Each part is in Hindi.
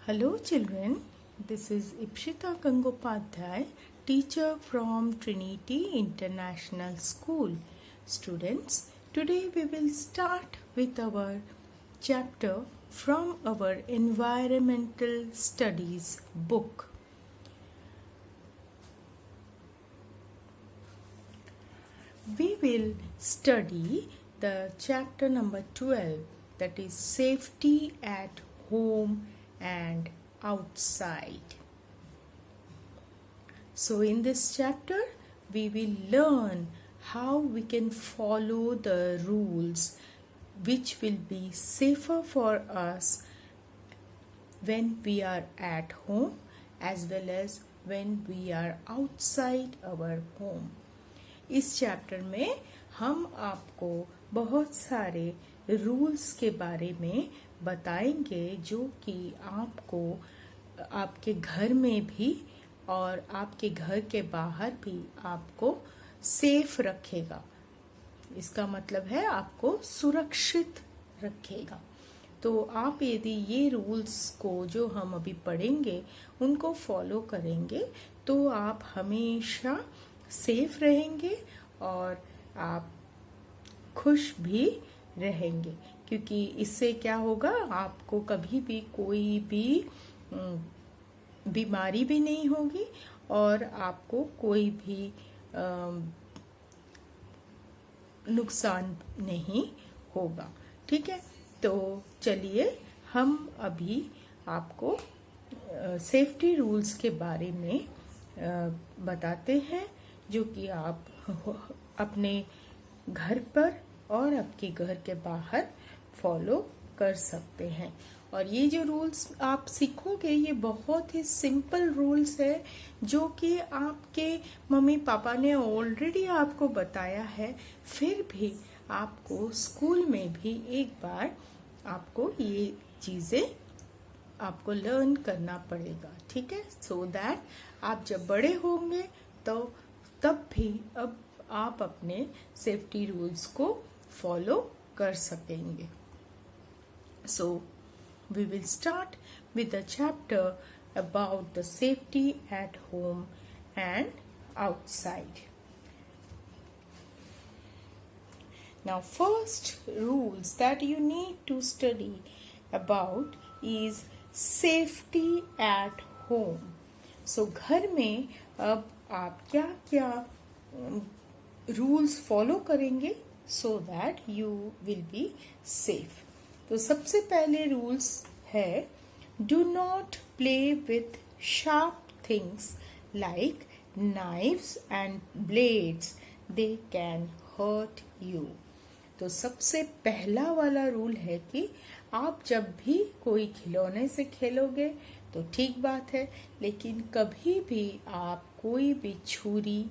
Hello children, this is Ipshita Gangopadhyay, teacher from Trinity International School. Students, today we will start with our chapter from our Environmental Studies book. We will study the chapter number 12, that is Safety at Home and Outside. So in this chapter we will learn how we can follow the rules which will be safer for us when we are at home as well as when we are outside our home. इस चैप्टर में हम आपको बहुत सारे रूल्स के बारे में बताएंगे जो कि आपको आपके घर में भी और आपके घर के बाहर भी आपको सेफ रखेगा। इसका मतलब है आपको सुरक्षित रखेगा। तो आप यदि ये रूल्स को जो हम अभी पढ़ेंगे उनको फॉलो करेंगे तो आप हमेशा सेफ रहेंगे और आप खुश भी रहेंगे, क्योंकि इससे क्या होगा, आपको कभी भी कोई भी बीमारी भी नहीं होगी और आपको कोई भी नुकसान नहीं होगा। ठीक है, तो चलिए हम अभी आपको सेफ्टी रूल्स के बारे में बताते हैं जो कि आप अपने घर पर और आपके घर के बाहर फॉलो कर सकते हैं। और ये जो रूल्स आप सीखोगे ये बहुत ही सिंपल रूल्स है जो कि आपके मम्मी पापा ने ऑलरेडी आपको बताया है, फिर भी आपको स्कूल में भी एक बार आपको ये चीज़ें आपको लर्न करना पड़ेगा। ठीक है, सो दैट आप जब बड़े होंगे तो तब भी अब आप अपने सेफ्टी रूल्स को फॉलो कर सकेंगे। So we will start with the chapter about the safety at home and outside. Now, first rules that you need to study about is safety at home. So, घर में अब आप क्या क्या रूल्स फॉलो करेंगे so that you will be safe. तो सबसे पहले रूल्स है do not play with sharp things like knives and blades. They can hurt you. तो सबसे पहला वाला रूल है कि आप जब भी कोई खिलौने से खेलोगे तो ठीक बात है, लेकिन कभी भी आप कोई भी छुरी,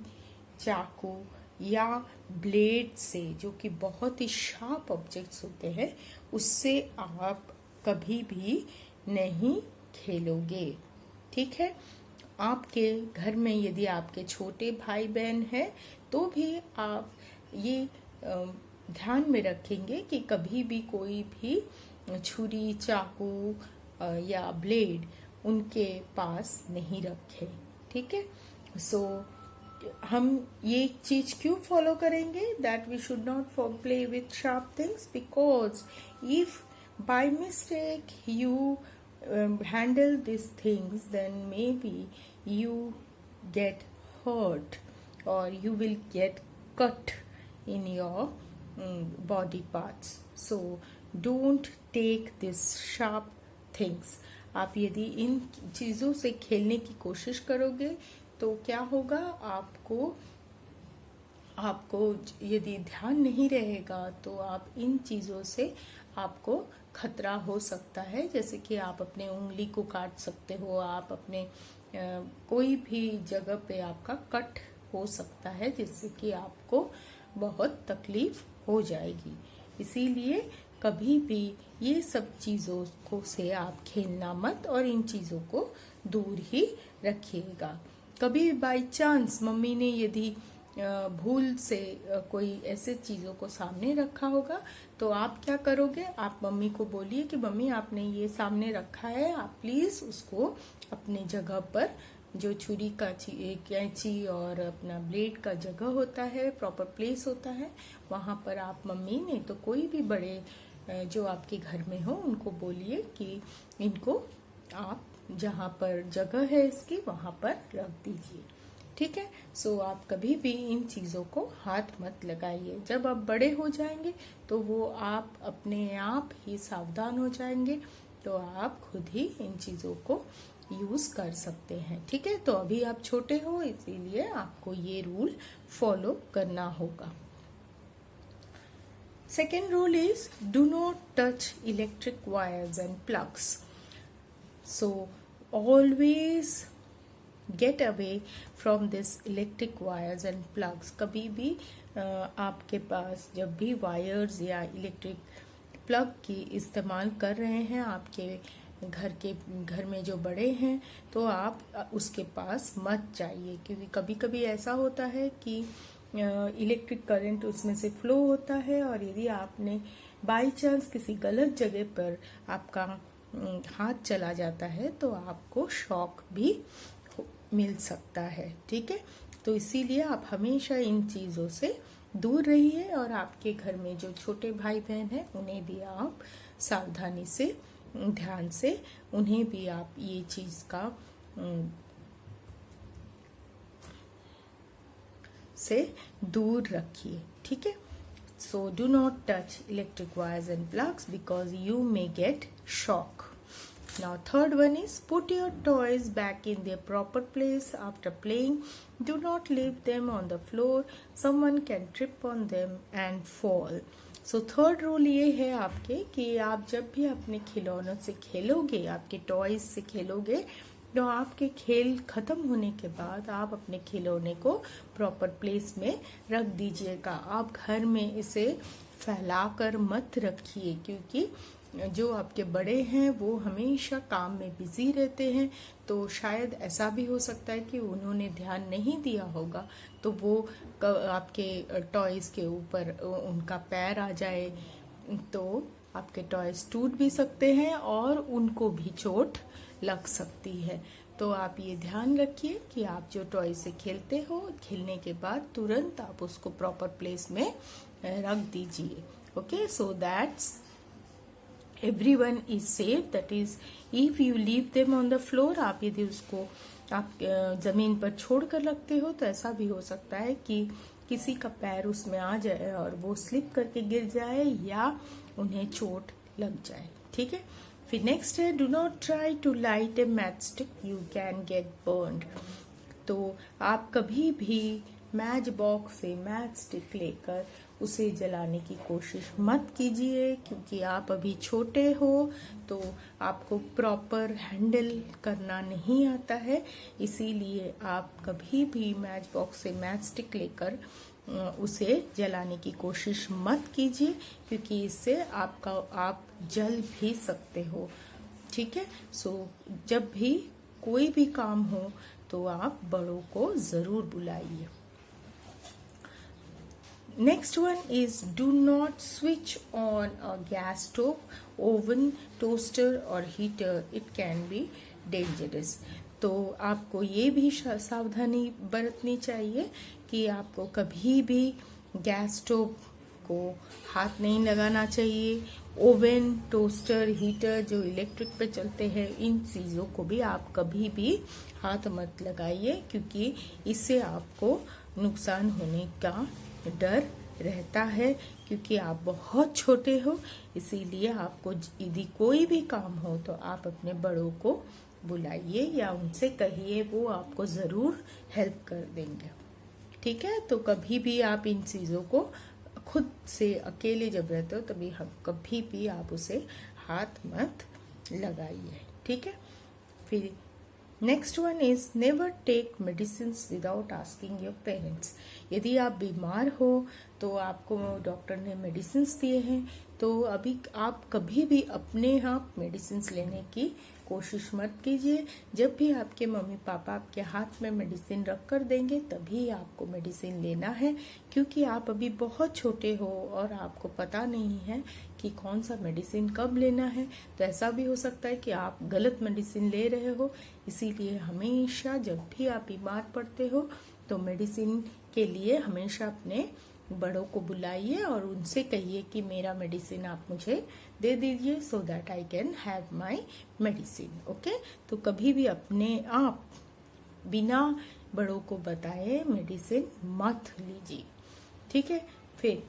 चाकू या ब्लेड से, जो कि बहुत ही शार्प ऑब्जेक्ट्स होते हैं, उससे आप कभी भी नहीं खेलोगे। ठीक है, आपके घर में यदि आपके छोटे भाई बहन हैं तो भी आप ये ध्यान में रखेंगे कि कभी भी कोई भी छुरी, चाकू या ब्लेड उनके पास नहीं रखें। ठीक है, सो हम ये चीज क्यों फॉलो करेंगे, that we should not play with sharp things, because if by mistake you handle these things, then maybe you get hurt or you will get cut in your body parts. So don't take these sharp things. आप यदि इन चीज़ों से खेलने की कोशिश करोगे तो क्या होगा, आपको यदि ध्यान नहीं रहेगा तो आप इन चीज़ों से आपको खतरा हो सकता है, जैसे कि आप अपने उंगली को काट सकते हो, आप अपने कोई भी जगह पे आपका कट हो सकता है जिससे कि आपको बहुत तकलीफ हो जाएगी। इसीलिए कभी भी ये सब चीज़ों को से आप खेलना मत और इन चीज़ों को दूर ही रखिएगा। कभी बाय चांस मम्मी ने यदि भूल से कोई ऐसे चीज़ों को सामने रखा होगा, तो आप क्या करोगे, आप मम्मी को बोलिए कि मम्मी आपने ये सामने रखा है, आप प्लीज़ उसको अपनी जगह पर, जो छुरी का कैंची और अपना ब्लेड का जगह होता है, प्रॉपर प्लेस होता है, वहाँ पर आप मम्मी नहीं तो कोई भी बड़े जो आपके घर में हो उनको बोलिए कि इनको आप जहाँ पर जगह है इसकी वहाँ पर रख दीजिए। ठीक है। सो आप कभी भी इन चीज़ों को हाथ मत लगाइए। जब आप बड़े हो जाएंगे तो वो आप अपने आप ही सावधान हो जाएंगे, तो आप खुद ही इन चीज़ों को यूज कर सकते हैं। ठीक है। तो अभी आप छोटे हो इसीलिए आपको ये रूल फॉलो करना होगा। Second rule is do not touch electric wires and plugs. So always get away from this electric wires and plugs. कभी भी आपके पास जब भी वायर्स या इलेक्ट्रिक प्लग की इस्तेमाल कर रहे हैं आपके घर में जो बड़े हैं, तो आप उसके पास मत जाइए, क्योंकि कभी कभी ऐसा होता है कि इलेक्ट्रिक करंट उसमें से फ्लो होता है, और यदि आपने बाई चांस किसी गलत जगह पर आपका हाथ चला जाता है तो आपको शॉक भी मिल सकता है। ठीक है। तो इसीलिए आप हमेशा इन चीज़ों से दूर रहिए, और आपके घर में जो छोटे भाई बहन हैं उन्हें भी आप सावधानी से, ध्यान से, उन्हें भी आप ये चीज़ का से दूर रखिए। ठीक है। सो do not touch electric wires and plugs because you may gate shock. Now third one is put your toys back in their proper place after playing. Do not leave them on the floor. Someone can trip on them and fall. So third rule ये है आपके कि आप जब भी अपने खिलौनों से खेलोगे, आपके टॉयज से खेलोगे, तो आपके खेल खत्म होने के बाद आप अपने खिलौने को प्रॉपर प्लेस में रख दीजिएगा। आप घर में इसे फैलाकर मत रखिए, क्योंकि जो आपके बड़े हैं वो हमेशा काम में बिजी रहते हैं, तो शायद ऐसा भी हो सकता है कि उन्होंने ध्यान नहीं दिया होगा, तो वो आपके टॉयज के ऊपर उनका पैर आ जाए, तो आपके टॉयज टूट भी सकते हैं और उनको भी चोट लग सकती है। तो आप ये ध्यान रखिए कि आप जो टॉय से खेलते हो, खेलने के बाद तुरंत आप उसको प्रॉपर प्लेस में रख दीजिए। Okay, so that's everyone is safe. That is, if you leave them on the floor, आप यदि उसको आप जमीन पर छोड़ कर रखते हो तो ऐसा भी हो सकता है कि किसी का पैर उसमें आ जाए और वो स्लिप करके गिर जाए या उन्हें चोट लग जाए। ठीक है। फिर नेक्स्ट है, do not try to light a matchstick, you can get burned. तो आप कभी भी मैच बॉक्स से मैच स्टिक लेकर उसे जलाने की कोशिश मत कीजिए, क्योंकि आप अभी छोटे हो तो आपको प्रॉपर हैंडल करना नहीं आता है। इसीलिए आप कभी भी मैच बॉक्स से मैच स्टिक लेकर उसे जलाने की कोशिश मत कीजिए, क्योंकि इससे आप जल भी सकते हो। ठीक है। सो जब भी कोई भी काम हो तो आप बड़ों को जरूर बुलाइए। Next one is do not switch on a gas stove, oven, toaster or heater. It can be dangerous. तो आपको ये भी सावधानी बरतनी चाहिए कि आपको कभी भी गैस स्टोव को हाथ नहीं लगाना चाहिए। ओवन, टोस्टर, हीटर जो इलेक्ट्रिक पे चलते हैं, इन चीज़ों को भी आप कभी भी हाथ मत लगाइए, क्योंकि इससे आपको नुकसान होने का डर रहता है, क्योंकि आप बहुत छोटे हो। इसीलिए आपको यदि कोई भी काम हो तो आप अपने बड़ों को बुलाइए या उनसे कहिए, वो आपको ज़रूर हेल्प कर देंगे। ठीक है। तो कभी भी आप इन चीज़ों को खुद से अकेले जब रहते हो तभी कभी भी आप उसे हाथ मत लगाइए। ठीक है। फिर next one is never take medicine without asking your parents. यदि आप बीमार हो तो आपको डॉक्टर ने मेडिसिन दिए हैं, तो अभी आप कभी भी अपने आप मेडिसिन लेने की कोशिश मत कीजिए। जब भी आपके मम्मी पापा आपके हाथ में मेडिसिन रख कर देंगे तभी आपको मेडिसिन लेना है, क्योंकि आप अभी बहुत छोटे हो और आपको पता नहीं है कि कौन सा मेडिसिन कब लेना है। तो ऐसा भी हो सकता है कि आप गलत मेडिसिन ले रहे हो। इसीलिए हमेशा जब भी आप बीमार पड़ते हो तो मेडिसिन के लिए हमेशा अपने बड़ों को बुलाइए और उनसे कहिए कि मेरा मेडिसिन आप मुझे दे दीजिए, so that I can have my medicine. Okay, तो कभी भी अपने आप बिना बड़ों को बताए मेडिसिन मत लीजिए, ठीक है। फिर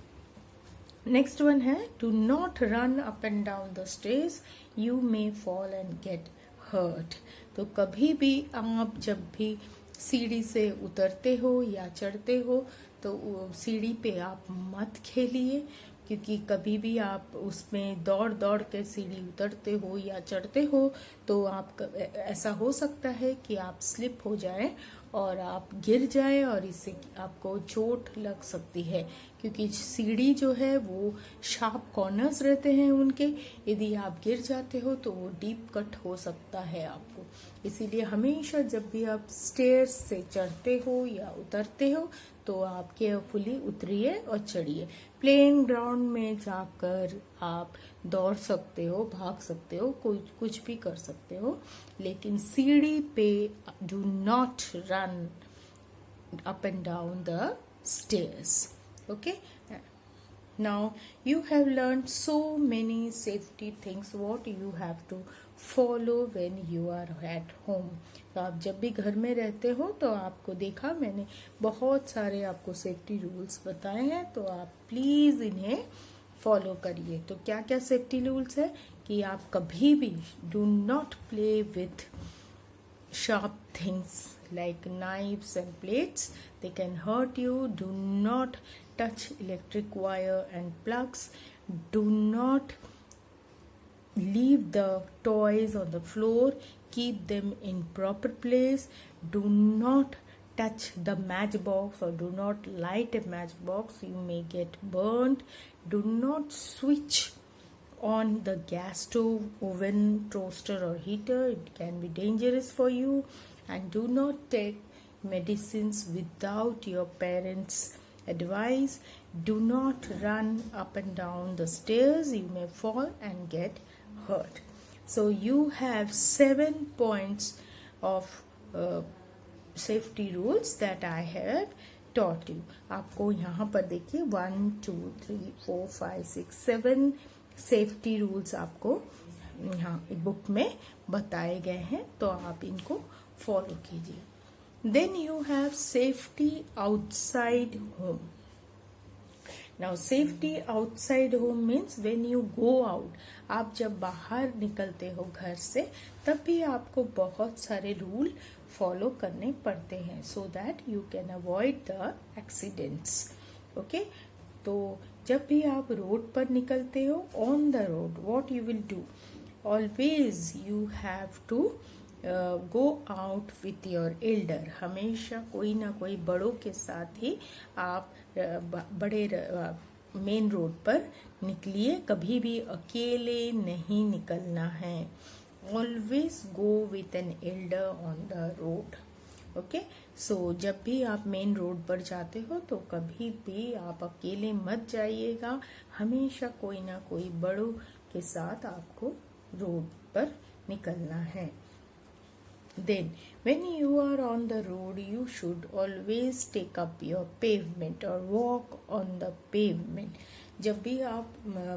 नेक्स्ट वन है, do not run up and down the stairs, you may fall and get hurt. तो कभी भी आप जब भी सीढ़ी से उतरते हो या चढ़ते हो तो सीढ़ी पे आप मत खेलिए, क्योंकि कभी भी आप उसमें दौड़ दौड़ के सीढ़ी उतरते हो या चढ़ते हो तो आप ऐसा हो सकता है कि आप स्लिप हो जाएं और आप गिर जाएं और इससे आपको चोट लग सकती है, क्योंकि सीढ़ी जो है वो शार्प कॉर्नर्स रहते हैं उनके। यदि आप गिर जाते हो तो वो डीप कट हो सकता है आपको। इसीलिए हमेशा जब भी आप स्टेयर्स से चढ़ते हो या उतरते हो तो आप केयरफुली उतरिए और चढ़िए। प्लेइंग ग्राउंड में जाकर आप दौड़ सकते हो, भाग सकते हो, कुछ भी कर सकते हो, लेकिन सीढ़ी पे do not run up and down the stairs. Okay, now you have learned so many safety things what you have to follow when you are at home. तो आप जब भी घर में रहते हो तो आपको देखा मैंने बहुत सारे आपको सेफ्टी रूल्स बताए हैं, तो आप प्लीज इन्हें फॉलो करिए। तो क्या क्या सेफ्टी रूल्स है कि आप कभी भी do not play with sharp things like knives and plates, they can hurt you. Do not touch electric wire and plugs. Do not leave the toys on the floor, keep them in proper place. Do not touch the matchbox or do not light a matchbox, you may get burnt. Do not switch on the gas stove, oven, toaster or heater, it can be dangerous for you. And do not take medicines without your parents' advice. Do not run up and down the stairs, you may fall and get hurt. So you have 7 points of safety rules that I have taught you. आपको यहाँ पर देखिए 1 2 3 4 5 6 7 सेफ्टी रूल्स आपको यहाँ बुक में बताए गए हैं, तो आप इनको फॉलो कीजिए। Then you have safety outside home. Now safety outside home means when you go out, आप जब बाहर निकलते हो घर से तब भी आपको बहुत सारे रूल फॉलो करने पड़ते हैं, so that you can avoid the accidents. Okay, तो जब भी आप रोड पर निकलते हो, on the road what you will do, always you have to go out with your elder. हमेशा कोई ना कोई बड़ों के साथ ही आप बड़े मेन रोड पर निकलिए, कभी भी अकेले नहीं निकलना है। Always go with an elder on the road. Okay, so जब भी आप मेन रोड पर जाते हो तो कभी भी आप अकेले मत जाइएगा, हमेशा कोई ना कोई बड़ों के साथ आपको रोड पर निकलना है। Then when you are on the road you should always take up your pavement or walk on the pavement. जब भी आप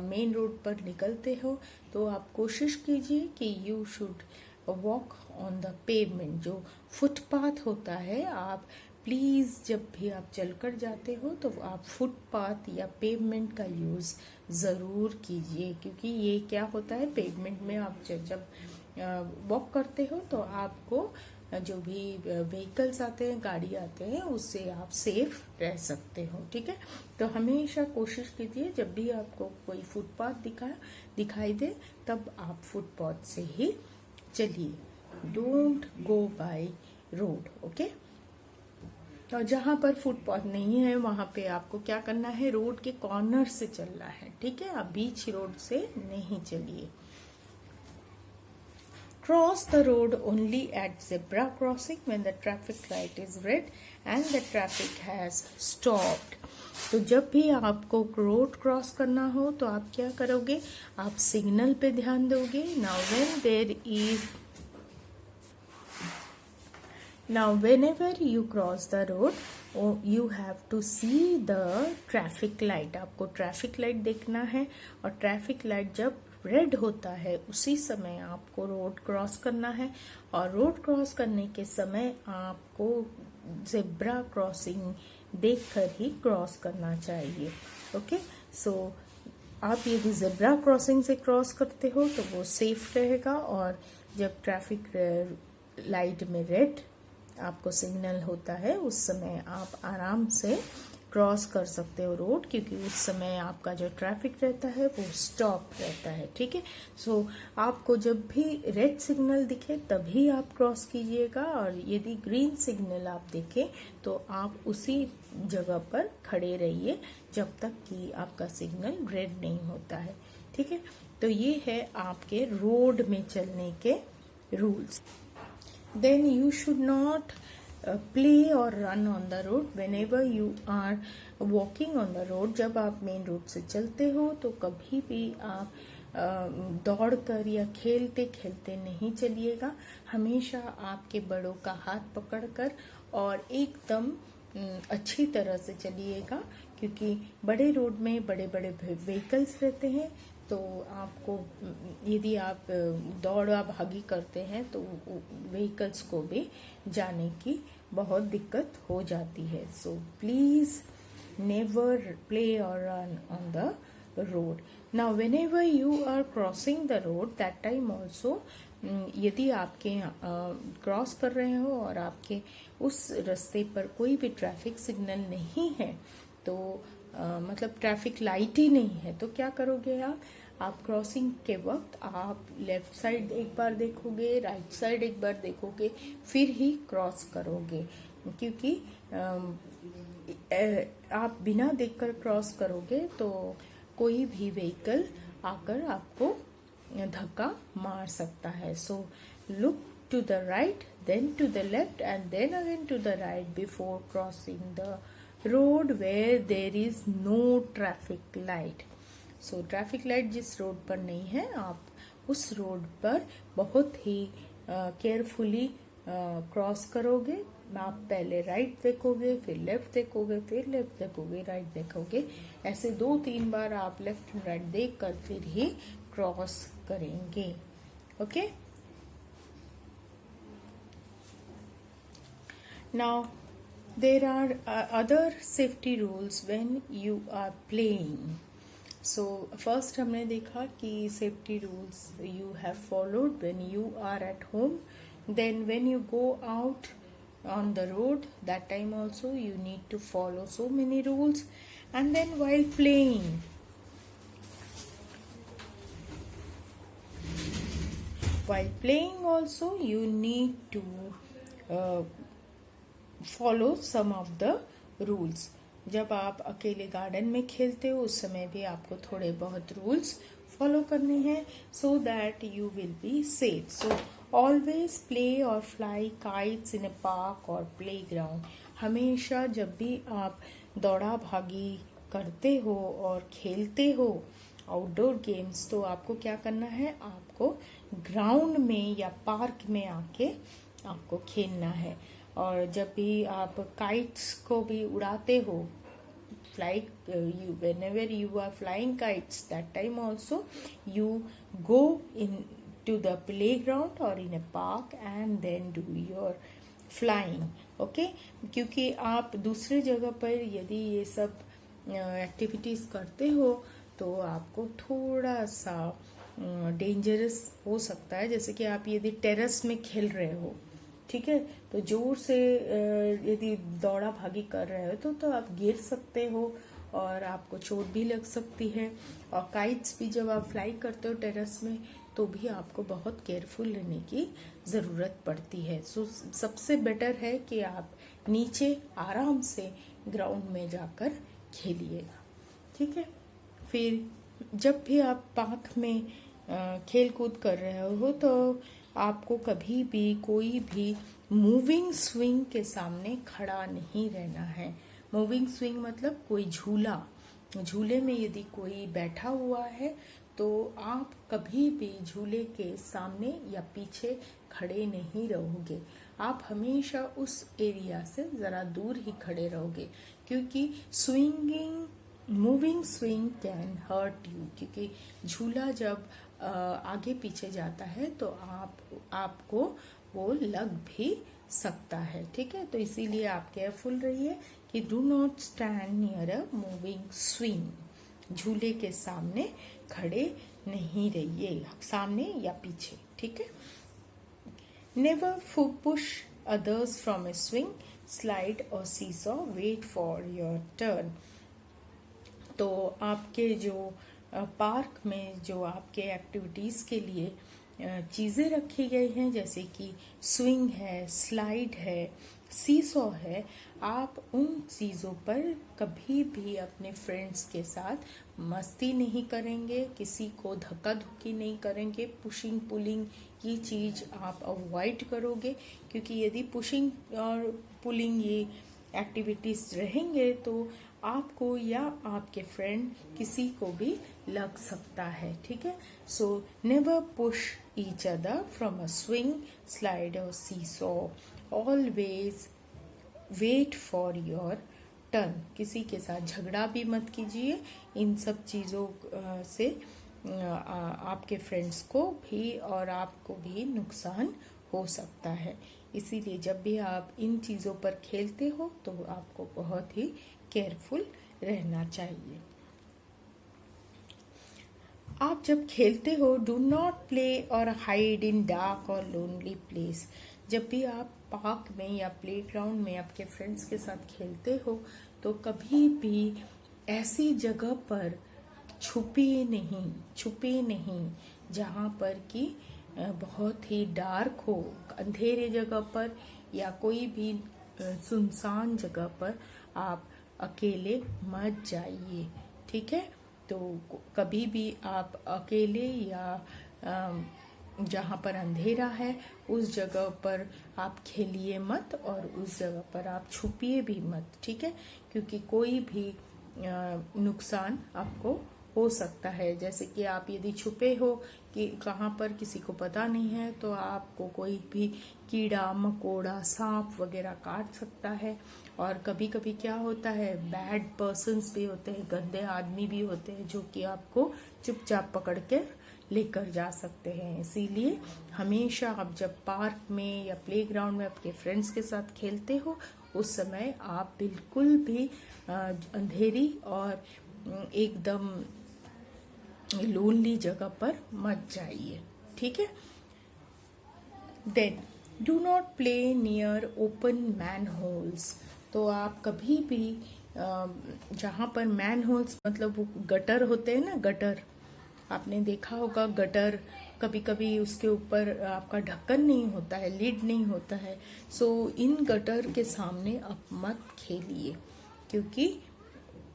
मेन रोड पर निकलते हो तो आप कोशिश कीजिए कि you should walk on the pavement, जो फुटपाथ होता है। आप प्लीज़ जब भी आप चलकर जाते हो तो आप फुटपाथ या पेवमेंट का यूज़ ज़रूर कीजिए, क्योंकि ये क्या होता है, पेवमेंट में आप जब वॉक करते हो तो आपको जो भी व्हीकल्स आते हैं, गाड़ी आते हैं, उससे आप सेफ रह सकते हो। ठीक है, तो हमेशा कोशिश कीजिए जब भी आपको कोई फुटपाथ दिखाई दे तब आप फुटपाथ से ही चलिए, don't go by road. Okay, और जहां पर फुटपाथ नहीं है वहां पे आपको क्या करना है, रोड के कॉर्नर से चलना है, ठीक है, आप बीच रोड से नहीं चलिए। Cross the road only at zebra crossing when the traffic light is red and the traffic has stopped. तो जब भी आपको रोड क्रॉस करना हो तो आप क्या करोगे, आप सिग्नल पे ध्यान दोगे। Now whenever you cross the road, you have to see the traffic light. आपको ट्रैफिक लाइट देखना है और ट्रैफिक लाइट जब रेड होता है उसी समय आपको रोड क्रॉस करना है। और रोड क्रॉस करने के समय आपको जेब्रा क्रॉसिंग देखकर ही क्रॉस करना चाहिए। ओके, सो आप यदि जेब्रा क्रॉसिंग से क्रॉस करते हो तो वो सेफ रहेगा। और जब ट्रैफिक लाइट में रेड आपको सिग्नल होता है उस समय आप आराम से क्रॉस कर सकते हो रोड, क्योंकि उस समय आपका जो ट्रैफिक रहता है वो स्टॉप रहता है, ठीक है। सो आपको जब भी रेड सिग्नल दिखे तभी आप क्रॉस कीजिएगा, और यदि ग्रीन सिग्नल आप देखें तो आप उसी जगह पर खड़े रहिए जब तक कि आपका सिग्नल रेड नहीं होता है, ठीक है। तो ये है आपके रोड में चलने के rules. Then you should not play or run on the road whenever you are walking on the road. जब आप मेन रोड से चलते हो तो कभी भी आप दौड़ कर या खेलते खेलते नहीं चलिएगा। हमेशा आपके बड़ों का हाथ पकड़कर और एकदम अच्छी तरह से चलिएगा, क्योंकि बड़े रोड में बड़े बड़े व्हीकल्स रहते हैं। तो आपको यदि आप दौड़ा भागी करते हैं तो व्हीकल्स को भी जाने की बहुत दिक्कत हो जाती है। So please never play or run on the road. Now whenever you are crossing the road that time also, यदि आपके क्रॉस कर रहे हो और आपके उस रास्ते पर कोई भी ट्रैफिक सिग्नल नहीं है, तो मतलब ट्रैफिक लाइट ही नहीं है, तो क्या करोगे आप क्रॉसिंग के वक्त आप लेफ्ट साइड एक बार देखोगे, राइट साइड एक बार देखोगे, फिर ही क्रॉस करोगे। क्योंकि आप बिना देखकर क्रॉस करोगे तो कोई भी व्हीकल आकर आपको धक्का मार सकता है। So look to the right, then to the left and then again to the right before crossing the road where there is no traffic light. So traffic light जिस रोड पर नहीं है आप उस रोड पर बहुत ही केयरफुली क्रॉस करोगे। आप पहले राइट देखोगे, फिर लेफ्ट देखोगे, फिर लेफ्ट देखोगे, राइट देखोगे, ऐसे 2-3 बार आप लेफ्ट एंड राइट देखकर फिर ही क्रॉस करेंगे। Okay, now there are other safety rules when you are playing. So first हमने देखा कि safety rules you have followed when you are at home. Then when you go out on the road, that time also you need to follow so many rules. And then while playing also you need to follow some of the rules. जब आप अकेले गार्डन में खेलते हो उस समय भी आपको थोड़े बहुत रूल्स फॉलो करने हैं, so that you will be safe. So always play और फ्लाई काइट्स इन ए पार्क और प्ले ग्राउंड। हमेशा जब भी आप दौड़ा भागी करते हो और खेलते हो आउटडोर गेम्स, तो आपको क्या करना है, आपको ग्राउंड में या पार्क में आके आपको खेलना है। और जब भी आप काइट्स को भी उड़ाते हो, whenever you are flying kites, that time also you go in to the playground or in a park and then do your flying. Okay, क्योंकि आप दूसरे जगह पर यदि ये सब एक्टिविटीज करते हो तो आपको थोड़ा सा डेंजरस हो सकता है। जैसे कि आप यदि टेरेस में खेल रहे हो, ठीक है, तो जोर से यदि दौड़ा भागी कर रहे हो तो आप गिर सकते हो और आपको चोट भी लग सकती है। और काइट्स भी जब आप फ्लाई करते हो टेरेस में तो भी आपको बहुत केयरफुल रहने की ज़रूरत पड़ती है। सो सबसे बेटर है कि आप नीचे आराम से ग्राउंड में जाकर खेलिएगा, ठीक है। फिर जब भी आप पार्क में खेल कूद कर रहे हो तो आपको कभी भी कोई भी मूविंग स्विंग के सामने खड़ा नहीं रहना है। मूविंग स्विंग मतलब कोई झूले में यदि कोई बैठा हुआ है तो आप कभी भी झूले के सामने या पीछे खड़े नहीं रहोगे। आप हमेशा उस एरिया से ज़रा दूर ही खड़े रहोगे, क्योंकि moving swing can hurt you, क्योंकि झूला जब आगे पीछे जाता है तो आपको वो लग भी सकता है, ठीक है। तो इसीलिए आप केयरफुल रहिए कि do not stand near a moving swing, झूले के सामने खड़े नहीं रहिए, सामने या पीछे, ठीक है। Never push others from a swing, slide और seesaw, wait for your turn. तो आपके जो पार्क में जो आपके एक्टिविटीज़ के लिए चीज़ें रखी गई हैं, जैसे कि स्विंग है, स्लाइड है, सीसॉ है, आप उन चीज़ों पर कभी भी अपने फ्रेंड्स के साथ मस्ती नहीं करेंगे, किसी को धक्का धुक्की नहीं करेंगे, पुशिंग पुलिंग ये चीज़ आप अवॉइड करोगे, क्योंकि यदि पुशिंग और पुलिंग ये एक्टिविटीज़ रहेंगे तो आपको या आपके फ्रेंड किसी को भी लग सकता है, ठीक है। So never push each other from a swing, slide और seesaw, always wait for your turn. किसी के साथ झगड़ा भी मत कीजिए, इन सब चीज़ों से आपके फ्रेंड्स को भी और आपको भी नुकसान हो सकता है। इसीलिए जब भी आप इन चीज़ों पर खेलते हो तो आपको बहुत ही केयरफुल रहना चाहिए। आप जब खेलते हो, डू नॉट प्ले और हाइड इन डार्क और लोनली प्लेस। जब भी आप पार्क में या प्लेग्राउंड में आपके फ्रेंड्स के साथ खेलते हो तो कभी भी ऐसी जगह पर छुपे नहीं जहाँ पर कि बहुत ही डार्क हो, अंधेरे जगह पर या कोई भी सुनसान जगह पर आप अकेले मत जाइए, ठीक है। तो कभी भी आप अकेले या जहाँ पर अंधेरा है उस जगह पर आप खेलिए मत और उस जगह पर आप छुपिए भी मत, ठीक है, क्योंकि कोई भी नुकसान आपको हो सकता है। जैसे कि आप यदि छुपे हो कि कहाँ पर किसी को पता नहीं है तो आपको कोई भी कीड़ा मकोड़ा सांप वगैरह काट सकता है। और कभी कभी क्या होता है, बैड पर्सन्स भी होते हैं, गंदे आदमी भी होते हैं जो कि आपको चुपचाप पकड़ के लेकर जा सकते हैं। इसीलिए हमेशा आप जब पार्क में या प्लेग्राउंड में अपने फ्रेंड्स के साथ खेलते हो उस समय आप बिल्कुल भी अंधेरी और एकदम लोनली जगह पर मत जाइए, ठीक है। Then do not play near open manholes. तो आप कभी भी जहाँ पर मैन होल्स मतलब वो गटर होते हैं ना, गटर आपने देखा होगा, गटर कभी कभी उसके ऊपर आपका ढक्कन नहीं होता है, लिड नहीं होता है। सो इन गटर के सामने आप मत खेलिए, क्योंकि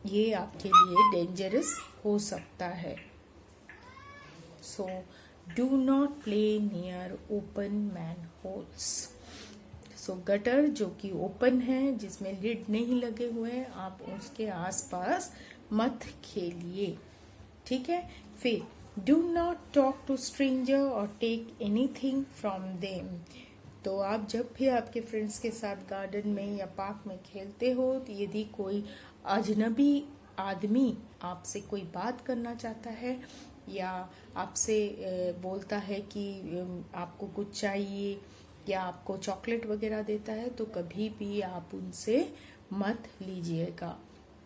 ये आपके लिए डेंजरस हो सकता है। सो do not play near open man holes. So gutter जो कि ओपन है, जिसमें लिड नहीं लगे हुए हैं, आप उसके आसपास मत खेलिए, ठीक है। फिर do not talk to stranger or take anything from them. तो आप जब भी आपके फ्रेंड्स के साथ गार्डन में या पार्क में खेलते हो तो यदि कोई अजनबी आदमी आपसे कोई बात करना चाहता है या आपसे बोलता है कि आपको कुछ चाहिए या आपको चॉकलेट वगैरह देता है तो कभी भी आप उनसे मत लीजिएगा,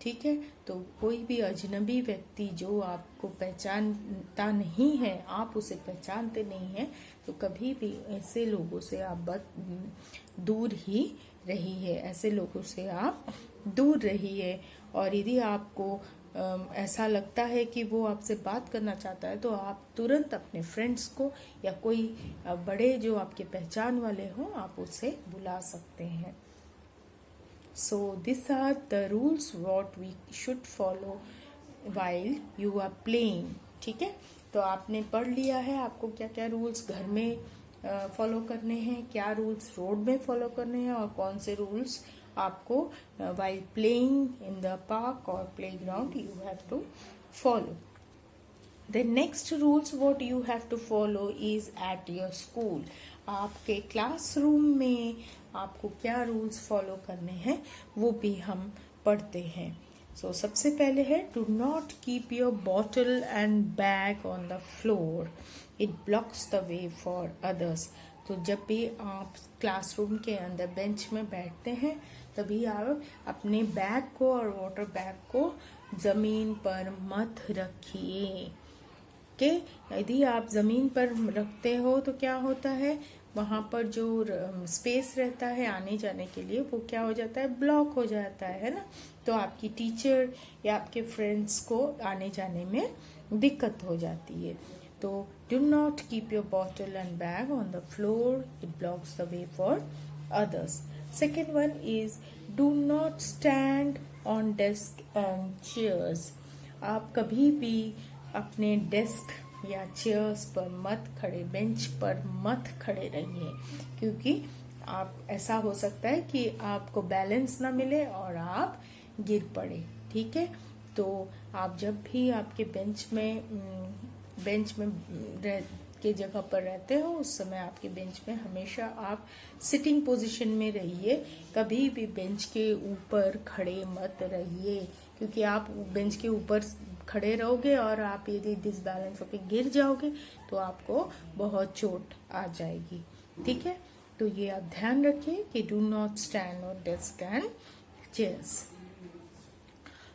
ठीक है। तो कोई भी अजनबी व्यक्ति जो आपको पहचानता नहीं है, आप उसे पहचानते नहीं हैं, तो कभी भी ऐसे लोगों से आप दूर ही रहिए, ऐसे लोगों से आप दूर रहिए। और यदि आपको ऐसा लगता है कि वो आपसे बात करना चाहता है तो आप तुरंत अपने फ्रेंड्स को या कोई बड़े जो आपके पहचान वाले हों आप उसे बुला सकते हैं। So these are the rules what we should follow while you are playing. ठीक है, तो आपने पढ़ लिया है आपको क्या क्या रूल्स घर में फॉलो करने हैं, क्या रूल्स रोड में फॉलो करने हैं, और कौन से रूल्स आपको while playing in the park or playground you have to follow. The next rules what you have to follow is at your school. आपके क्लासरूम में आपको क्या रूल्स फॉलो करने हैं वो भी हम पढ़ते हैं. सो सबसे पहले है do not keep your bottle and bag on the floor, it blocks the way for others. तो जब भी आप क्लासरूम के अंदर बेंच में बैठते हैं तभी आप अपने बैग को और वाटर बैग को जमीन पर मत रखिए. कि यदि आप ज़मीन पर रखते हो तो क्या होता है, वहाँ पर जो स्पेस रहता है आने जाने के लिए वो क्या हो जाता है, ब्लॉक हो जाता है ना. तो आपकी टीचर या आपके फ्रेंड्स को आने जाने में दिक्कत हो जाती है. तो do not keep your bottle and bag on the floor, it blocks the way for others. Second one is do not stand on desk and chairs. आप कभी भी अपने डेस्क या चेयर्स पर मत खड़े, बेंच पर मत खड़े रहिए, क्योंकि आप ऐसा हो सकता है कि आपको बैलेंस ना मिले और आप गिर पड़े. ठीक है, तो आप जब भी आपके बेंच में के जगह पर रहते हो उस समय आपके बेंच में हमेशा आप सिटिंग पोजीशन में रहिए. कभी भी बेंच के ऊपर खड़े मत रहिए, क्योंकि आप बेंच के ऊपर खड़े रहोगे और आप यदि डिसबैलेंस होकर गिर जाओगे तो आपको बहुत चोट आ जाएगी. ठीक है, तो ये आप ध्यान रखिए कि do not stand on desk and chairs.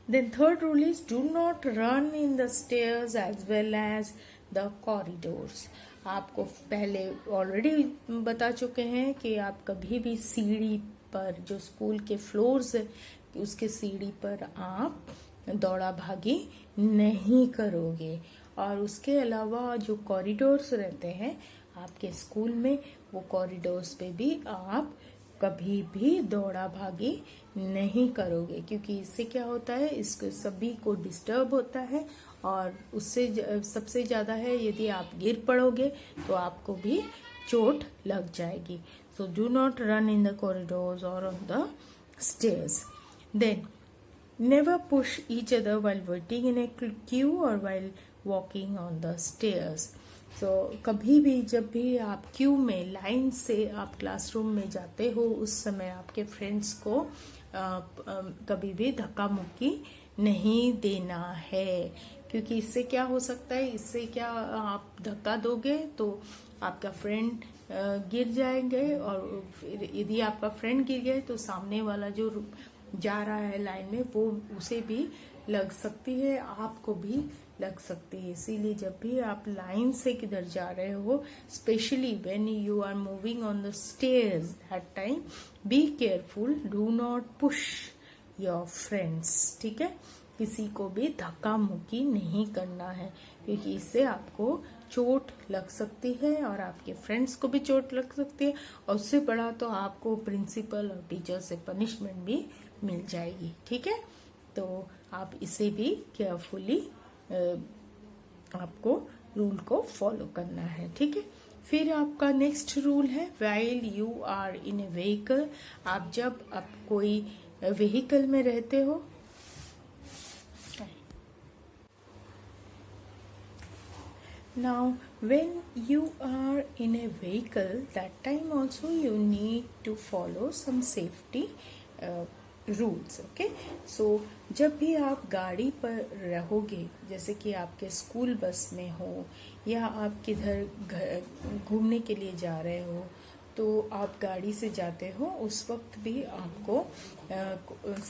Then third rule is do not run in the stairs as well as the corridors. आपको पहले ऑलरेडी बता चुके हैं कि आप कभी भी सीढ़ी पर, जो स्कूल के फ्लोर्स है उसके सीढ़ी पर आप दौड़ा भागी नहीं करोगे. और उसके अलावा जो कॉरिडोर्स रहते हैं आपके स्कूल में, वो कॉरिडोर्स पे भी आप कभी भी दौड़ा भागी नहीं करोगे, क्योंकि इससे क्या होता है, इसको सभी को डिस्टर्ब होता है और उससे सबसे ज़्यादा है यदि आप गिर पड़ोगे तो आपको भी चोट लग जाएगी. So do not run in the corridors और on the stairs. Then never push each other while waiting in a queue or while walking on the stairs. So कभी भी जब भी आप क्यू में लाइन से आप क्लासरूम में जाते हो उस समय आपके फ्रेंड्स को कभी भी धक्का मुक्की नहीं देना है, क्योंकि इससे क्या हो सकता है, इससे क्या आप धक्का दोगे तो आपका फ्रेंड गिर जाएंगे, और फिर यदि आपका फ्रेंड गिर गए तो सामने वाला जो जा रहा है लाइन में वो उसे भी लग सकती है, आपको भी लग सकती है. इसीलिए जब भी आप लाइन से किधर जा रहे हो, specially when you are moving on the stairs, that time be careful, do not push your friends. ठीक है, किसी को भी धक्का मुक्की नहीं करना है, क्योंकि इससे आपको चोट लग सकती है और आपके फ्रेंड्स को भी चोट लग सकती है, और उससे बड़ा तो आपको प्रिंसिपल और टीचर से पनिशमेंट भी मिल जाएगी. ठीक है, तो आप इसे भी केयरफुली आपको रूल को फॉलो करना है. ठीक है, फिर आपका नेक्स्ट रूल है while you are in a vehicle. आप जब आप कोई व्हीकल में रहते हो, now when you are in a vehicle, that time also you need to follow some safety rules. Okay, so जब भी आप गाड़ी पर रहोगे, जैसे कि आपके स्कूल बस में हो या आप किधर घूमने के लिए जा रहे हो, तो आप गाड़ी से जाते हो उस वक्त भी आपको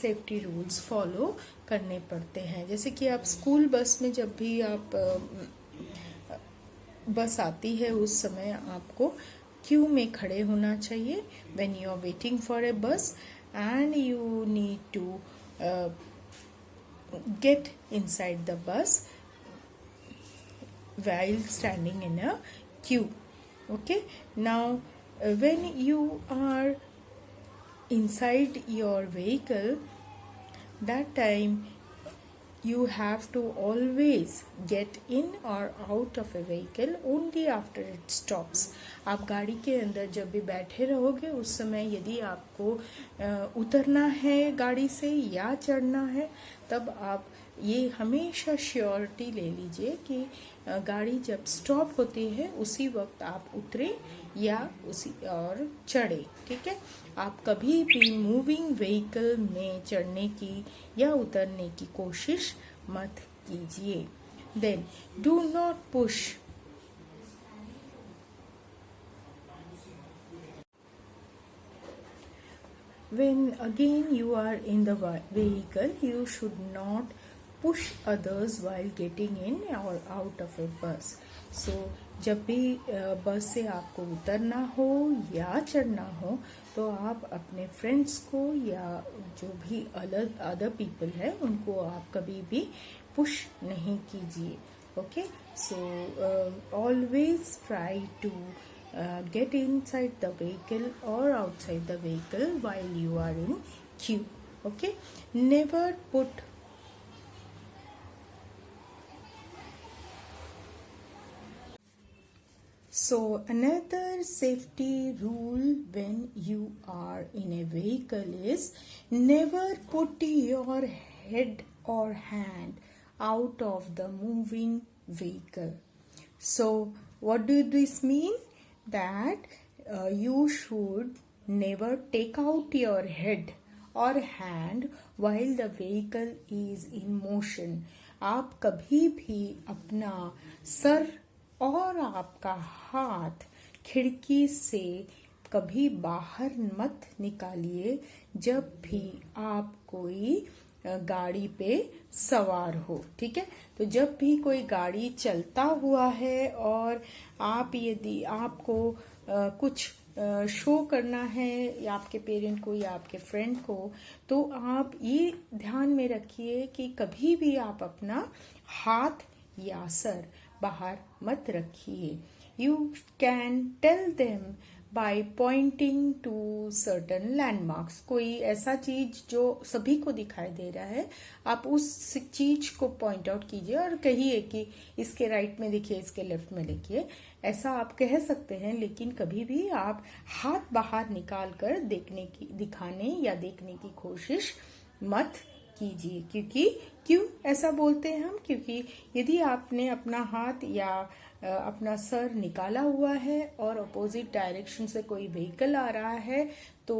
सेफ्टी रूल्स फॉलो करने पड़ते हैं. जैसे कि आप स्कूल बस में जब भी आप बस आती है उस समय आपको क्यू में खड़े होना चाहिए when you are waiting for a bus, and you need to get inside the bus while standing in a queue. Okay, now when you are inside your vehicle, that time you have to always get in or out of a vehicle only after it stops. आप गाड़ी के अंदर जब भी बैठे रहोगे उस समय यदि आपको उतरना है गाड़ी से या चढ़ना है, तब आप ये हमेशा श्योरिटी ले लीजिए कि गाड़ी जब स्टॉप होती है उसी वक्त आप उतरे या उसी और चढ़े। ठीक है, आप कभी भी मूविंग व्हीकल में चढ़ने की या उतरने की कोशिश मत कीजिए। Then do not push when again you are in the vehicle, you should not push others while getting in or out of a bus. So जब भी बस से आपको उतरना हो या चढ़ना हो तो आप अपने फ्रेंड्स को या जो भी अदर पीपल है उनको आप कभी भी पुश नहीं कीजिए। Okay, so always try to get inside the vehicle or outside the vehicle while you are in queue. Okay, never put so another safety rule when you are in a vehicle is never put your head or hand out of the moving vehicle. So what do this mean? That you should never take out your head or hand while the vehicle is in motion. आप कभी भी अपना सर और आपका हाथ खिड़की से कभी बाहर मत निकालिए जब भी आप कोई गाड़ी पे सवार हो। ठीक है, तो जब भी कोई गाड़ी चलता हुआ है और आप यदि आपको कुछ शो करना है या आपके पेरेंट को या आपके फ्रेंड को, तो आप ये ध्यान में रखिए कि कभी भी आप अपना हाथ या सर बाहर मत रखिए। You can tell them by pointing to certain landmarks. कोई ऐसा चीज जो सभी को दिखाई दे रहा है, आप उस चीज को पॉइंट आउट कीजिए और कहिए कि इसके राइट में देखिए, इसके लेफ्ट में देखिए। ऐसा आप कह सकते हैं, लेकिन कभी भी आप हाथ बाहर निकाल कर दिखाने या देखने की कोशिश मत कीजिए। क्योंकि क्यों ऐसा बोलते हैं हम? क्योंकि यदि आपने अपना हाथ या अपना सर निकाला हुआ है और अपोजिट डायरेक्शन से कोई व्हीकल आ रहा है तो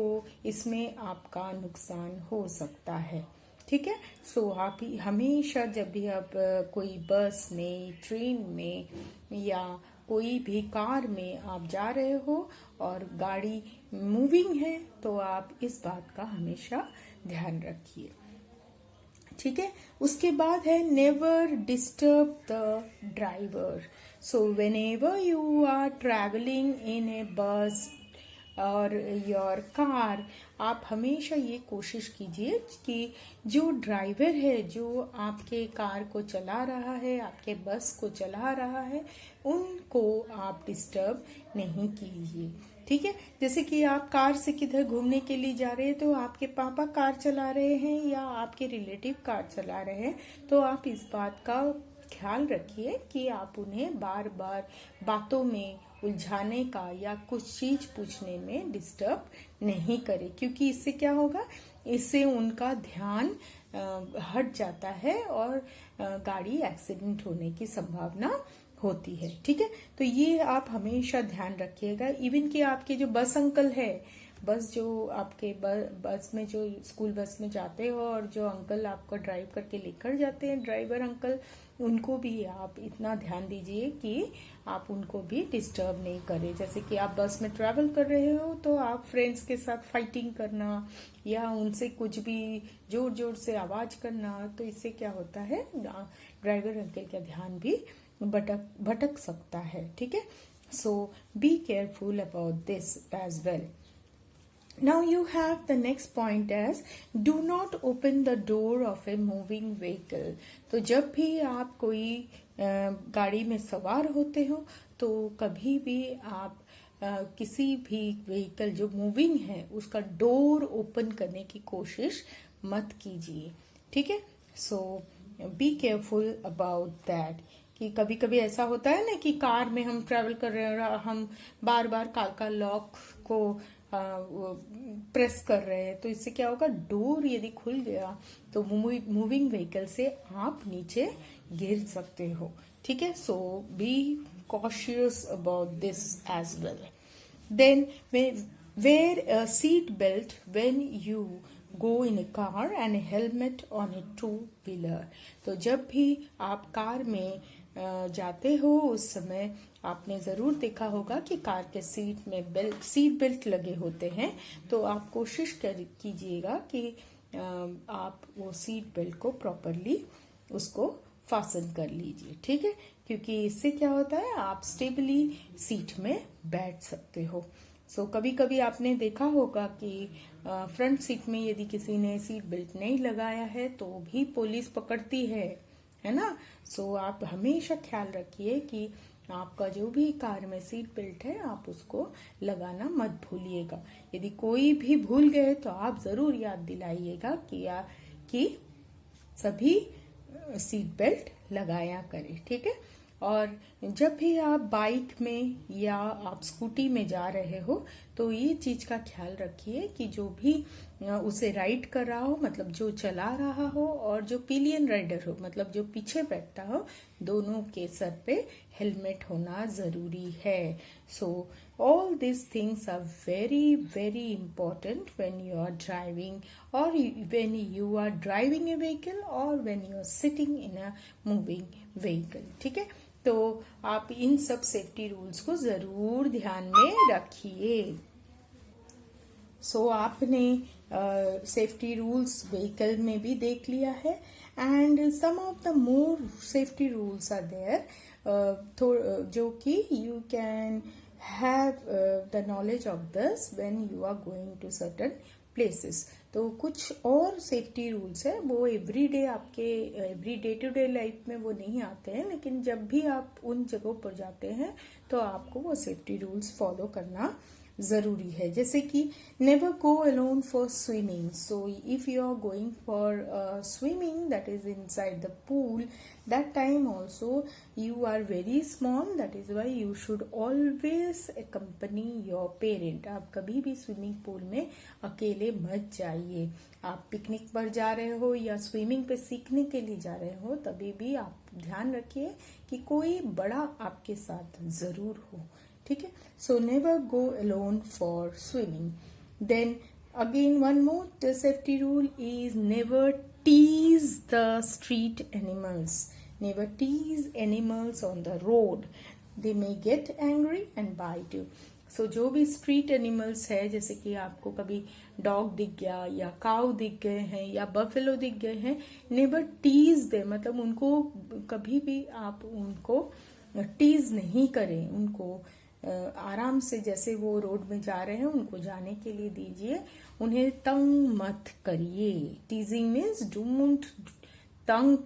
इसमें आपका नुकसान हो सकता है। ठीक है, सो आप हमेशा जब भी आप कोई बस में, ट्रेन में या कोई भी कार में आप जा रहे हो और गाड़ी मूविंग है तो आप इस बात का हमेशा ध्यान रखिए। ठीक है, उसके बाद है never disturb the driver. So whenever you are travelling in a bus और योर कार, आप हमेशा ये कोशिश कीजिए कि जो ड्राइवर है, जो आपके कार को चला रहा है, आपके बस को चला रहा है, उनको आप डिस्टर्ब नहीं कीजिए। ठीक है, जैसे कि आप कार से किधर घूमने के लिए जा रहे हैं तो आपके पापा कार चला रहे हैं या आपके रिलेटिव कार चला रहे हैं, तो आप इस बात का ख्याल रखिए कि आप उन्हें बार बार बातों में उलझाने का या कुछ चीज पूछने में डिस्टर्ब नहीं करें। क्योंकि इससे क्या होगा, इससे उनका ध्यान हट जाता है और गाड़ी एक्सीडेंट होने की संभावना होती है। ठीक है, तो ये आप हमेशा ध्यान रखिएगा। इवन कि आपके जो बस अंकल है, बस जो आपके बस में जो स्कूल बस में जाते हो और जो अंकल आपको ड्राइव करके लेकर जाते हैं, ड्राइवर अंकल, उनको भी आप इतना ध्यान दीजिए कि आप उनको भी डिस्टर्ब नहीं करें। जैसे कि आप बस में ट्रैवल कर रहे हो तो आप फ्रेंड्स के साथ फाइटिंग करना या उनसे कुछ भी जोर जोर से आवाज करना, तो इससे क्या होता है, ड्राइवर अंकल का ध्यान भी भटक सकता है। ठीक है, so be careful about this as well. Now you have the next point as do not open the door of a moving vehicle. तो जब भी आप कोई गाड़ी में सवार होते हो तो कभी भी आप किसी भी व्हीकल जो मूविंग है उसका डोर ओपन करने की कोशिश मत कीजिए, ठीक है। So be careful about that. कि कभी कभी ऐसा होता है ना कि कार में हम ट्रैवल कर रहे हैं और हम बार बार कार का लॉक को प्रेस कर रहे हैं, तो इससे क्या होगा, डोर यदि खुल गया तो मूविंग व्हीकल से आप नीचे गिर सकते हो, ठीक है। So be cautious about this as well. Then wear a seat belt when you go in a car and a helmet on a two wheeler। तो जब भी आप कार में जाते हो उस समय आपने जरूर देखा होगा कि कार के सीट बेल्ट लगे होते हैं, तो आप कोशिश कीजिएगा कि आप वो सीट बेल्ट को प्रॉपरली उसको फासन कर लीजिए, ठीक है। क्योंकि इससे क्या होता है, आप स्टेबली सीट में बैठ सकते हो। कभी कभी आपने देखा होगा कि फ्रंट सीट में यदि किसी ने सीट बेल्ट नहीं लगाया है तो भी पुलिस पकड़ती है ना। आप हमेशा ख्याल रखिए कि आपका जो भी कार में सीट बेल्ट है आप उसको लगाना मत भूलिएगा। यदि कोई भी भूल गए तो आप जरूर याद दिलाइएगा कि सभी सीट बेल्ट लगाया करें, ठीक है। और जब भी आप बाइक में या आप स्कूटी में जा रहे हो तो ये चीज का ख्याल रखिए कि जो भी उसे राइड कर रहा हो, मतलब जो चला रहा हो, और जो पिलियन राइडर हो, मतलब जो पीछे बैठता हो, दोनों के सर पे हेलमेट होना जरूरी है। All these things are very very important when you are driving or when you are driving a vehicle or when you are sitting in a moving vehicle, ठीक है। तो आप इन सब सेफ्टी रूल्स को जरूर ध्यान में रखिए। आपने सेफ्टी रूल्स व्हीकल में भी देख लिया है, and some of the more safety rules are there जो कि you can have the knowledge of this when you are going to certain places। तो कुछ और सेफ्टी रूल्स है, वो every day to day life में वो नहीं आते हैं, लेकिन जब भी आप उन जगहों पर जाते हैं तो आपको वो सेफ्टी रूल्स फॉलो करना जरूरी है। जैसे कि never go alone for swimming. If you are going for swimming that is inside the pool, that time also you are very small, that is why you should always accompany your parent। आप कभी भी स्विमिंग पूल में अकेले मत जाइए। आप पिकनिक पर जा रहे हो या स्विमिंग पे सीखने के लिए जा रहे हो, तभी भी आप ध्यान रखिए कि कोई बड़ा आपके साथ जरूर हो, ठीक है। Never go alone for swimming. Then again one more safety rule is never tease the street animals। Never tease animals on the road, they may get angry and bite you। जो भी स्ट्रीट एनिमल्स है, जैसे कि आपको कभी डॉग दिख गया या काउ दिख गए हैं या बफेलो दिख गए हैं, नेवर टीज दे, मतलब उनको कभी भी आप उनको टीज नहीं करें। उनको आराम से, जैसे वो रोड में जा रहे हैं उनको जाने के लिए दीजिए, उन्हें तंग मत करिए। टीजिंग मीन्स डोंट तंग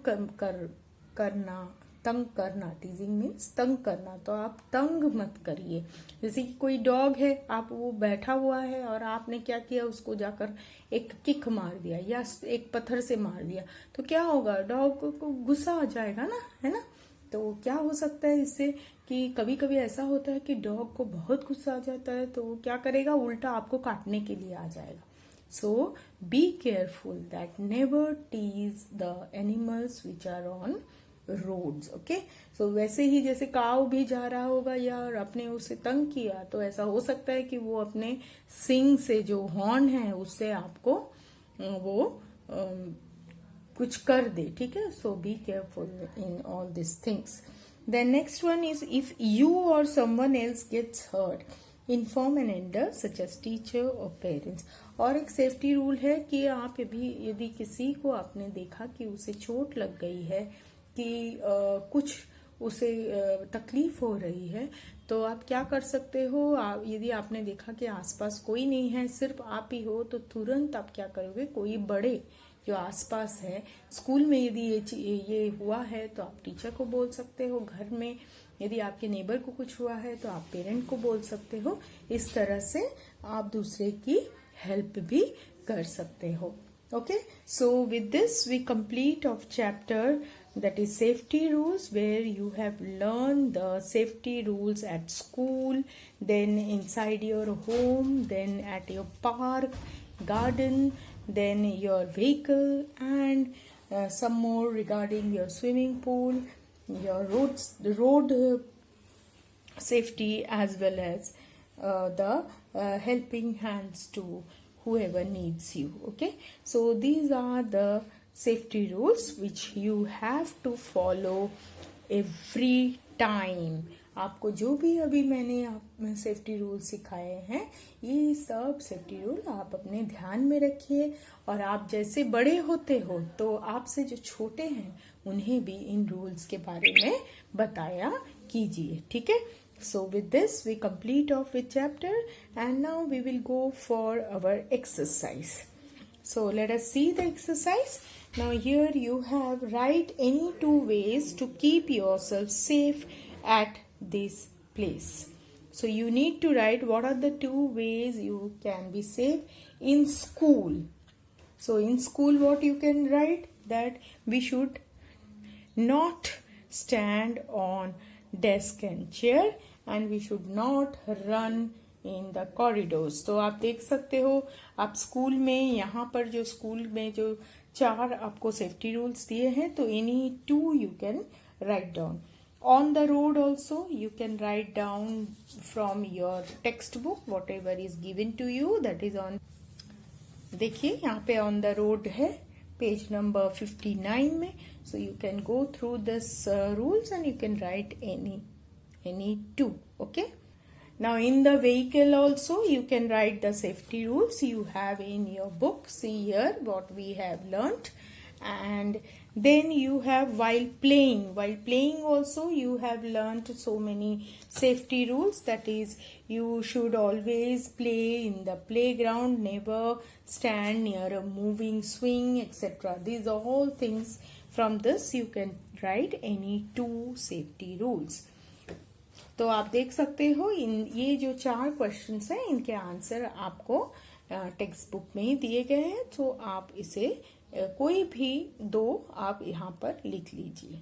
करना। टीजिंग मीन्स तंग करना, तो आप तंग मत करिए। जैसे कि कोई डॉग है, आप वो बैठा हुआ है और आपने क्या किया, उसको जाकर एक किक मार दिया या एक पत्थर से मार दिया, तो क्या होगा, डॉग को गुस्सा आ जाएगा ना, है ना। तो क्या हो सकता है इससे कि कभी कभी ऐसा होता है कि डॉग को बहुत गुस्सा आ जाता है, तो वो क्या करेगा, उल्टा आपको काटने के लिए आ जाएगा। Be careful that never tease the animals which are on roads, okay. वैसे ही जैसे काव भी जा रहा होगा या आपने उसे तंग किया, तो ऐसा हो सकता है कि वो अपने सिंग से, जो हॉर्न है, उससे आपको वो कुछ कर दे, ठीक है। Be careful in all this things. Then next one is if you or someone else gets hurt, inform an elder such as teacher or parents. और एक सेफ्टी रूल है कि आप यदि किसी को आपने देखा कि उसे चोट लग गई है, कि कुछ उसे तकलीफ हो रही है, तो आप क्या कर सकते हो, यदि आपने देखा कि आसपास कोई नहीं है, सिर्फ आप ही हो, तो तुरंत आप क्या करोगे, कोई बड़े जो आसपास है। स्कूल में यदि ये हुआ है तो आप टीचर को बोल सकते हो। घर में यदि आपके नेबर को कुछ हुआ है तो आप पेरेंट को बोल सकते हो। इस तरह से आप दूसरे की हेल्प भी कर सकते हो। Okay, so with this we complete of chapter that is safety rules, where you have learned the safety rules at school, then inside your home, then at your park, garden, then your vehicle, and some more regarding your swimming pool, your road safety, as well as the helping hands to whoever needs you. Okay, so these are the safety rules which you have to follow every time. आपको जो भी अभी मैंने सेफ्टी रूल सिखाए हैं, ये सब सेफ्टी रूल आप अपने ध्यान में रखिए। और आप जैसे बड़े होते हो तो आपसे जो छोटे हैं उन्हें भी इन रूल्स के बारे में बताया कीजिए। ठीक है। So with this we complete off with chapter, and now we will go for our exercise. So let us see the exercise. Now here you have write any 2 ways to keep yourself safe at this place. So you need to write what are the 2 ways you can be safe in school. So in school what you can write, that we should not stand on desk and chair, and we should not run in the corridors. तो आप देख सकते हो, आप स्कूल में यहाँ पर जो स्कूल में जो 4 आपको सेफ्टी रूल्स दिए हैं, तो any 2 you can write down. On the road also you can write down from your textbook whatever is given to you, that is on, देखिए यहाँ पे on the road है पेज नंबर 59 में. So you can go through this rules and you can write any 2. Okay, now in the vehicle also you can write the safety rules you have in your book. See here what we have learnt. And then you have while playing also you have learnt so many safety rules, that is you should always play in the playground, never stand near a moving swing, etc. These are all things. From this you can write any 2 safety rules. तो आप देख सकते हो ये जो 4 क्वेश्चंस हैं, इनके आंसर आपको टेक्स्ट बुक में ही दिए गए हैं। तो आप इसे कोई भी 2 आप यहाँ पर लिख लीजिए।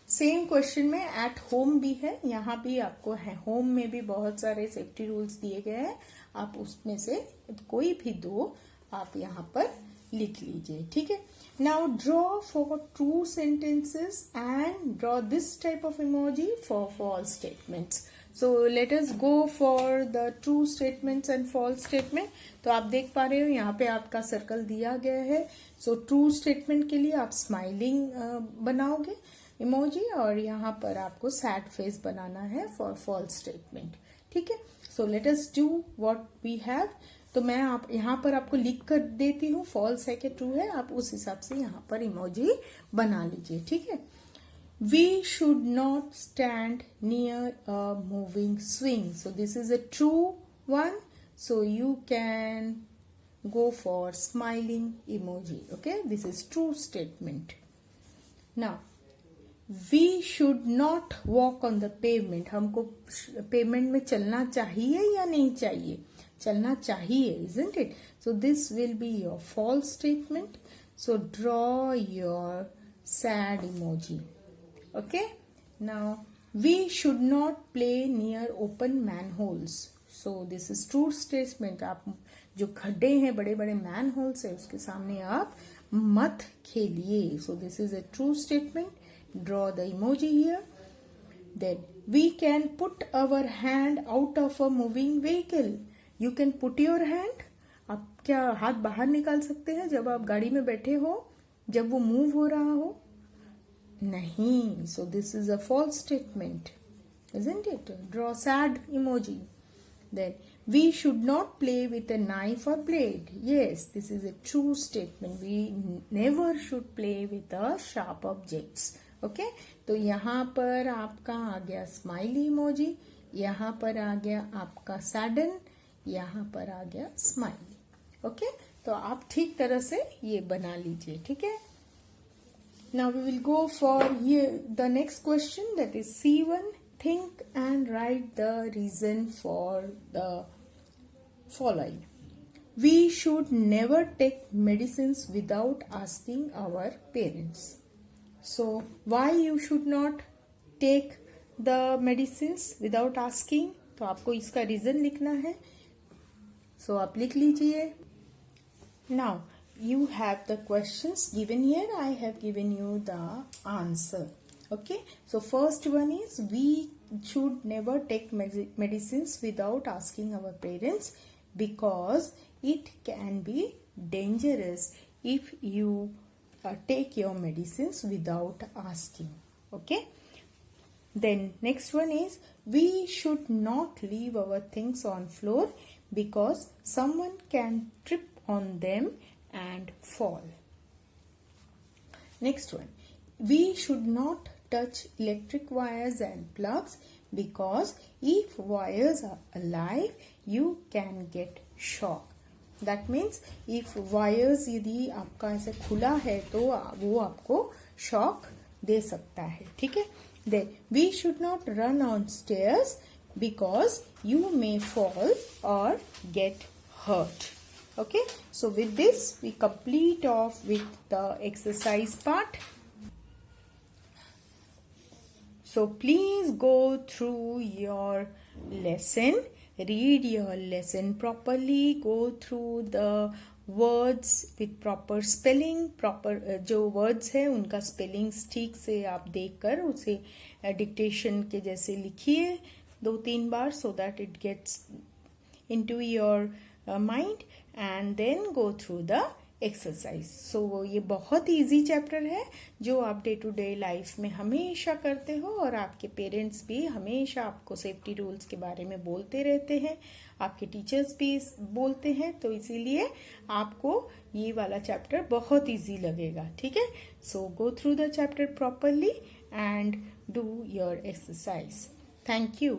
सेम क्वेश्चन में एट होम भी है, यहाँ भी आपको है होम में भी बहुत सारे सेफ्टी रूल्स दिए गए हैं। आप उसमें से कोई भी 2 आप यहाँ पर लिख लीजिए। ठीक है। Now draw for true sentences and draw this type of emoji for false statements. So let us go for the true statements and false statement. तो आप देख पा रहे हो यहाँ पे आपका सर्कल दिया गया है। So true statement के लिए आप स्माइलिंग बनाओगे इमोजी, और यहाँ पर आपको सैड फेस बनाना है फॉर फॉल्स स्टेटमेंट। ठीक है। So let us do what we have. तो मैं आप यहाँ पर आपको लिख कर देती हूँ, फॉल्स है कि ट्रू है, आप उस हिसाब से यहाँ पर इमोजी बना लीजिए। ठीक है। We should not stand near a moving swing. So this is a true one, so you can go for smiling emoji. Okay, this is true statement. Now we should not walk on the pavement. हमको पेवमेंट में चलना चाहिए या नहीं चाहिए? चलना चाहिए, isn't it? So this will be your false statement. So draw your sad emoji. Okay. Now we should not play near open manholes. So this is true statement. आप जो खड्डे हैं, बड़े बड़े manholes है, उसके सामने आप मत खेलिए. So this is a true statement. Draw the emoji here. Then we can put our hand out of a moving vehicle. You can put your hand. आप क्या हाथ बाहर निकाल सकते हैं जब आप गाड़ी में बैठे हो, जब वो मूव हो रहा हो? नहीं. So this is a false statement, isn't it? Draw sad emoji. Then we should not play with a knife or blade. Yes, this is a true statement. We never should play with a sharp objects. Okay? तो यहाँ पर आपका आ गया स्माइली इमोजी, यहाँ पर आ गया आपका सैडन, यहाँ पर आ गया स्माइली. ओके, तो आप ठीक तरह से ये बना लीजिए, ठीक है। Now we will go for the next question, that is C1. Think and write the reason for the following. We should never take medicines without asking our parents. So why you should not take the medicines without asking? तो आपको इसका रीजन लिखना है, so आप लिख लीजिए. Now you have the questions given here. I have given you the answer. Okay, so first one is, we should never take medicines without asking our parents because it can be dangerous if you take your medicines without asking. Okay, then next one is, we should not leave our things on floor because someone can trip on them and fall. Next one, we should not touch electric wires and plugs because if wires are alive you can get shock. That means if wires यदि आपका ऐसे खुला है तो वो आपको शॉक दे सकता है, ठीक है. Then we should not run on stairs because you may fall or get hurt. Okay, so with this we complete off with the exercise part. So please go through your lesson, read your lesson properly, go through the words with proper spelling, proper जो words है उनका spellings ठीक से आप देखकर उसे dictation के जैसे लिखिए 2-3 बार, so that it gets into your mind, and then go through the exercise. So ये बहुत ही easy chapter है जो आप डे टू डे लाइफ में हमेशा करते हो, और आपके पेरेंट्स भी हमेशा आपको सेफ्टी रूल्स के बारे में बोलते रहते हैं, आपके टीचर्स भी बोलते हैं, तो इसीलिए आपको ये वाला चैप्टर बहुत इजी लगेगा, ठीक है. So go through the chapter properly and do your exercise. Thank you.